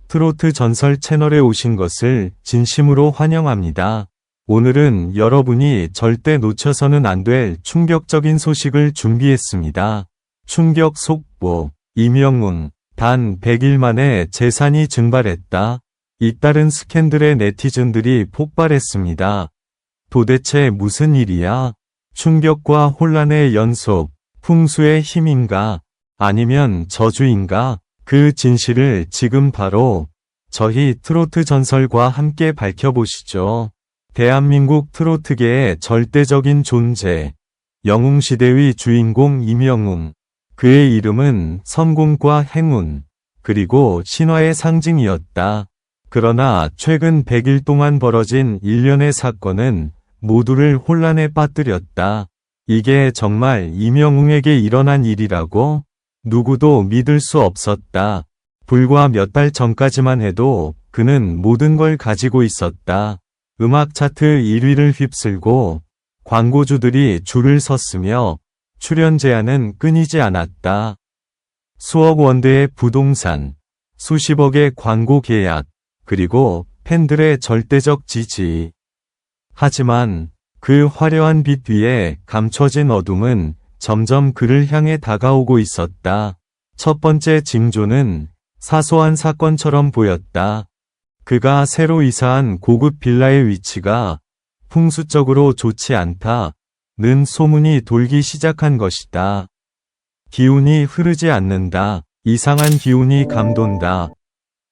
트로트 전설 채널에 오신 것을 진심으로 환영합니다. 오늘은 여러분이 절대 놓쳐서는 안 될 충격적인 소식을 준비했습니다. 충격 속보. 임영웅. 단 100일 만에 재산이 증발했다. 잇따른 스캔들에 네티즌들이 폭발했습니다. 도대체 무슨 일이야? 충격과 혼란의 연속. 풍수의 힘인가? 아니면 저주인가? 그 진실을 지금 바로 저희 트로트 전설과 함께 밝혀보시죠. 대한민국 트로트계의 절대적인 존재. 영웅시대의 주인공 임영웅. 그의 이름은 성공과 행운, 그리고 신화의 상징이었다. 그러나 최근 100일 동안 벌어진 일련의 사건은 모두를 혼란에 빠뜨렸다. 이게 정말 임영웅에게 일어난 일이라고? 누구도 믿을 수 없었다. 불과 몇 달 전까지만 해도 그는 모든 걸 가지고 있었다. 음악 차트 1위를 휩쓸고 광고주들이 줄을 섰으며 출연 제안은 끊이지 않았다. 수억 원대의 부동산, 수십억의 광고 계약, 그리고 팬들의 절대적 지지. 하지만 그 화려한 빛 뒤에 감춰진 어둠은 점점 그를 향해 다가오고 있었다. 첫 번째 징조는 사소한 사건처럼 보였다. 그가 새로 이사한 고급 빌라의 위치가 풍수적으로 좋지 않다는 소문이 돌기 시작한 것이다. 기운이 흐르지 않는다. 이상한 기운이 감돈다.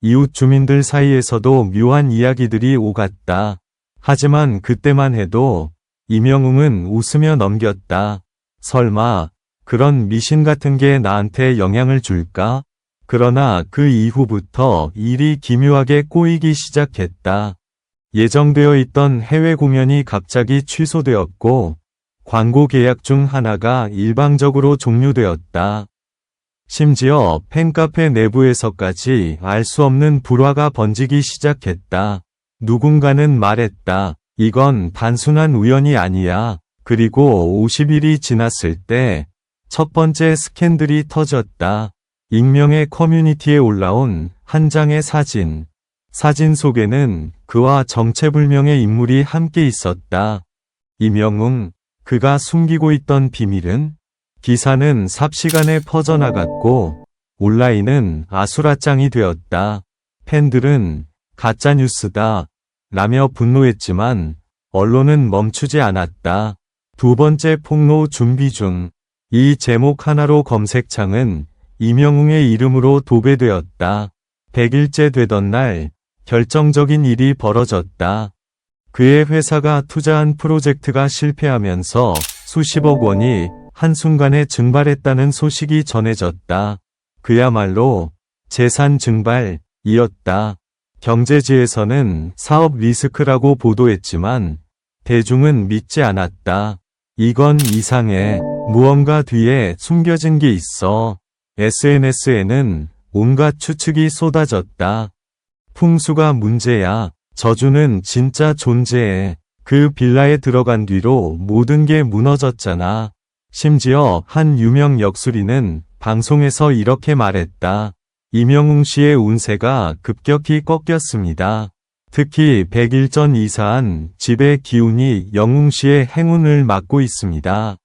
이웃 주민들 사이에서도 묘한 이야기들이 오갔다. 하지만 그때만 해도 임영웅은 웃으며 넘겼다. 설마 그런 미신 같은 게 나한테 영향을 줄까? 그러나 그 이후부터 일이 기묘하게 꼬이기 시작했다. 예정되어 있던 해외 공연이 갑자기 취소되었고 광고 계약 중 하나가 일방적으로 종료되었다. 심지어 팬카페 내부에서까지 알 수 없는 불화가 번지기 시작했다. 누군가는 말했다. 이건 단순한 우연이 아니야. 그리고 50일이 지났을 때 첫 번째 스캔들이 터졌다. 익명의 커뮤니티에 올라온 한 장의 사진. 사진 속에는 그와 정체불명의 인물이 함께 있었다. 임영웅, 그가 숨기고 있던 비밀은? 기사는 삽시간에 퍼져나갔고 온라인은 아수라장이 되었다. 팬들은 가짜뉴스다 라며 분노했지만 언론은 멈추지 않았다. 두 번째 폭로 준비 중. 이 제목 하나로 검색창은 임영웅의 이름으로 도배되었다. 100일째 되던 날 결정적인 일이 벌어졌다. 그의 회사가 투자한 프로젝트가 실패하면서 수십억 원이 한순간에 증발했다는 소식이 전해졌다. 그야말로 재산 증발이었다. 경제지에서는 사업 리스크라고 보도했지만 대중은 믿지 않았다. 이건 이상해. 무언가 뒤에 숨겨진 게 있어. SNS에는 온갖 추측이 쏟아졌다. 풍수가 문제야. 저주는 진짜 존재해. 그 빌라에 들어간 뒤로 모든 게 무너졌잖아. 심지어 한 유명 역술인은 방송에서 이렇게 말했다. 임영웅 씨의 운세가 급격히 꺾였습니다. 특히 100일 전 이사한 집의 기운이 영웅 씨의 행운을 막고 있습니다.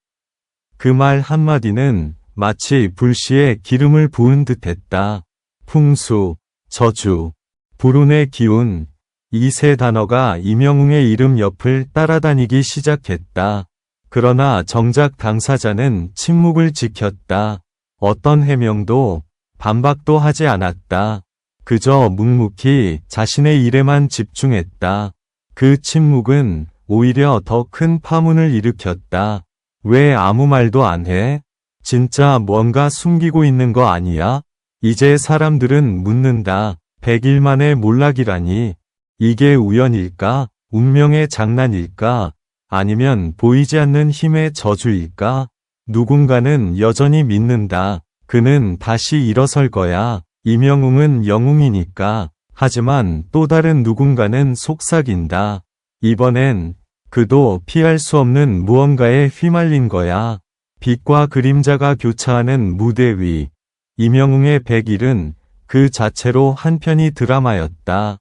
그 말 한마디는 마치 불씨에 기름을 부은 듯했다. 풍수, 저주, 불운의 기운, 이 세 단어가 임영웅의 이름 옆을 따라다니기 시작했다. 그러나 정작 당사자는 침묵을 지켰다. 어떤 해명도 반박도 하지 않았다. 그저 묵묵히 자신의 일에만 집중했다. 그 침묵은 오히려 더 큰 파문을 일으켰다. 왜 아무 말도 안 해? 진짜 뭔가 숨기고 있는 거 아니야? 이제 사람들은 묻는다. 100일 만에 몰락이라니. 이게 우연일까? 운명의 장난일까? 아니면 보이지 않는 힘의 저주일까? 누군가는 여전히 믿는다. 그는 다시 일어설 거야. 임영웅은 영웅이니까. 하지만 또 다른 누군가는 속삭인다. 이번엔 그도 피할 수 없는 무언가에 휘말린 거야. 빛과 그림자가 교차하는 무대 위. 임영웅의 100일은 그 자체로 한편의 드라마였다.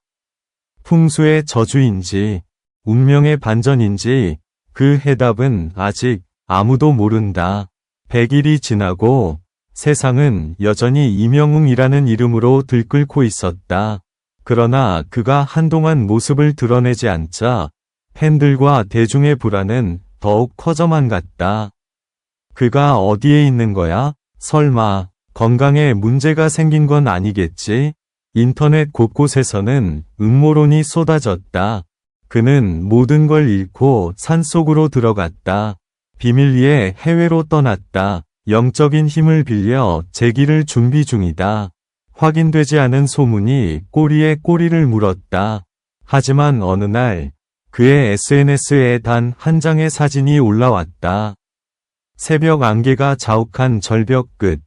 풍수의 저주인지, 운명의 반전인지 그 해답은 아직 아무도 모른다. 100일이 지나고 세상은 여전히 임영웅이라는 이름으로 들끓고 있었다. 그러나 그가 한동안 모습을 드러내지 않자 팬들과 대중의 불안은 더욱 커져만 갔다. 그가 어디에 있는 거야? 설마 건강에 문제가 생긴 건 아니겠지? 인터넷 곳곳에서는 음모론이 쏟아졌다. 그는 모든 걸 잃고 산속으로 들어갔다. 비밀리에 해외로 떠났다. 영적인 힘을 빌려 재기를 준비 중이다. 확인되지 않은 소문이 꼬리에 꼬리를 물었다. 하지만 어느 날 그의 SNS에 단 한 장의 사진이 올라왔다. 새벽 안개가 자욱한 절벽 끝,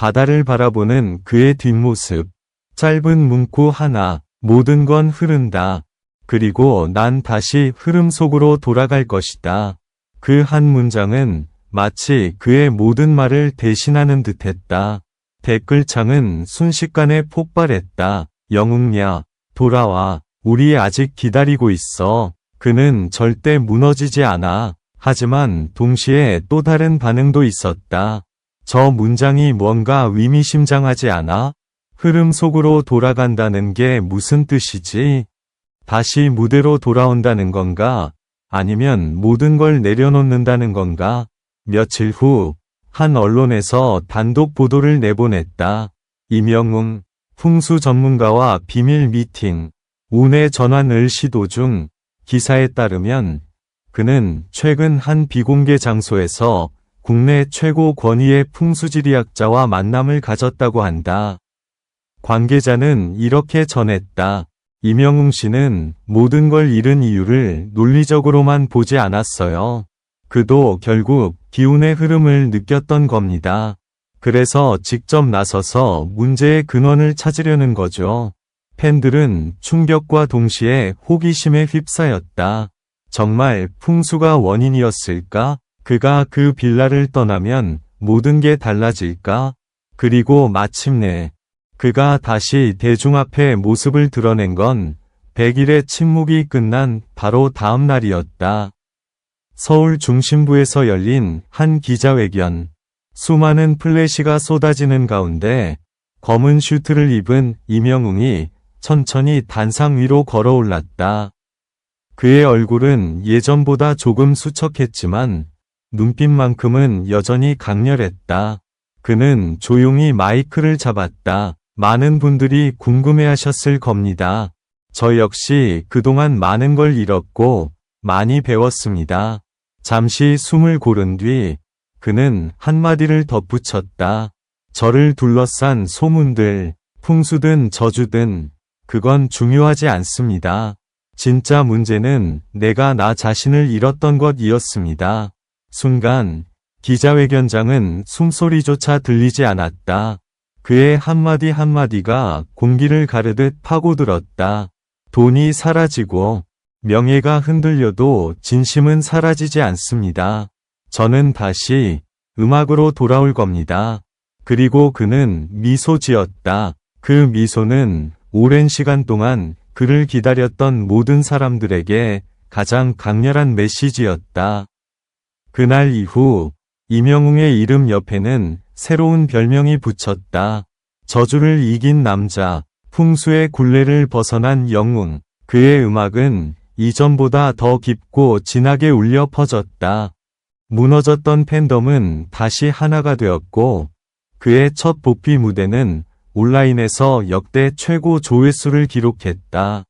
바다를 바라보는 그의 뒷모습. 짧은 문구 하나, 모든 건 흐른다. 그리고 난 다시 흐름 속으로 돌아갈 것이다. 그 한 문장은 마치 그의 모든 말을 대신하는 듯했다. 댓글창은 순식간에 폭발했다. 영웅야, 돌아와. 우리 아직 기다리고 있어. 그는 절대 무너지지 않아. 하지만 동시에 또 다른 반응도 있었다. 저 문장이 뭔가 의미심장하지 않아? 흐름 속으로 돌아간다는 게 무슨 뜻이지? 다시 무대로 돌아온다는 건가? 아니면 모든 걸 내려놓는다는 건가? 며칠 후, 한 언론에서 단독 보도를 내보냈다. 임영웅, 풍수 전문가와 비밀 미팅, 운의 전환을 시도 중. 기사에 따르면 그는 최근 한 비공개 장소에서 국내 최고 권위의 풍수지리학자와 만남을 가졌다고 한다. 관계자는 이렇게 전했다. 임영웅 씨는 모든 걸 잃은 이유를 논리적으로만 보지 않았어요. 그도 결국 기운의 흐름을 느꼈던 겁니다. 그래서 직접 나서서 문제의 근원을 찾으려는 거죠. 팬들은 충격과 동시에 호기심에 휩싸였다. 정말 풍수가 원인이었을까? 그가 그 빌라를 떠나면 모든 게 달라질까? 그리고 마침내 그가 다시 대중 앞에 모습을 드러낸 건 100일의 침묵이 끝난 바로 다음 날이었다. 서울 중심부에서 열린 한 기자회견. 수많은 플래시가 쏟아지는 가운데 검은 슈트를 입은 임영웅이 천천히 단상 위로 걸어올랐다. 그의 얼굴은 예전보다 조금 수척했지만 눈빛만큼은 여전히 강렬했다. 그는 조용히 마이크를 잡았다. 많은 분들이 궁금해하셨을 겁니다. 저 역시 그동안 많은 걸 잃었고 많이 배웠습니다. 잠시 숨을 고른 뒤 그는 한마디를 덧붙였다. 저를 둘러싼 소문들, 풍수든 저주든 그건 중요하지 않습니다. 진짜 문제는 내가 나 자신을 잃었던 것이었습니다. 순간 기자회견장은 숨소리조차 들리지 않았다. 그의 한마디 한마디가 공기를 가르듯 파고들었다. 돈이 사라지고 명예가 흔들려도 진심은 사라지지 않습니다. 저는 다시 음악으로 돌아올 겁니다. 그리고 그는 미소 지었다. 그 미소는 오랜 시간 동안 그를 기다렸던 모든 사람들에게 가장 강렬한 메시지였다. 그날 이후 임영웅의 이름 옆에는 새로운 별명이 붙였다. 저주를 이긴 남자, 풍수의 굴레를 벗어난 영웅. 그의 음악은 이전보다 더 깊고 진하게 울려 퍼졌다. 무너졌던 팬덤은 다시 하나가 되었고 그의 첫 복귀 무대는 온라인에서 역대 최고 조회수를 기록했다.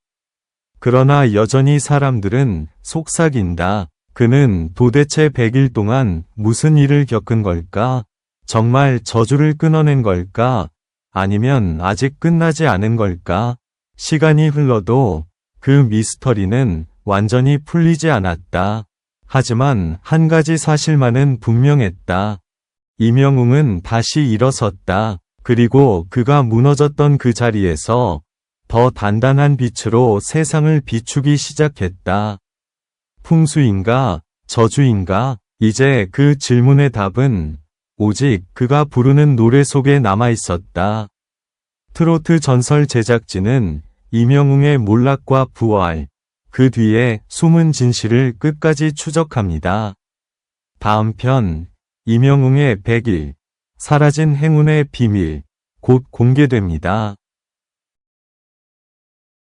그러나 여전히 사람들은 속삭인다. 그는 도대체 100일 동안 무슨 일을 겪은 걸까? 정말 저주를 끊어낸 걸까? 아니면 아직 끝나지 않은 걸까? 시간이 흘러도 그 미스터리는 완전히 풀리지 않았다. 하지만 한 가지 사실만은 분명했다. 임영웅은 다시 일어섰다. 그리고 그가 무너졌던 그 자리에서 더 단단한 빛으로 세상을 비추기 시작했다. 풍수인가, 저주인가? 이제 그 질문의 답은 오직 그가 부르는 노래 속에 남아 있었다. 트로트 전설 제작진은 이명웅의 몰락과 부활, 그 뒤에 숨은 진실을 끝까지 추적합니다. 다음 편, 이명웅의 100일, 사라진 행운의 비밀, 곧 공개됩니다.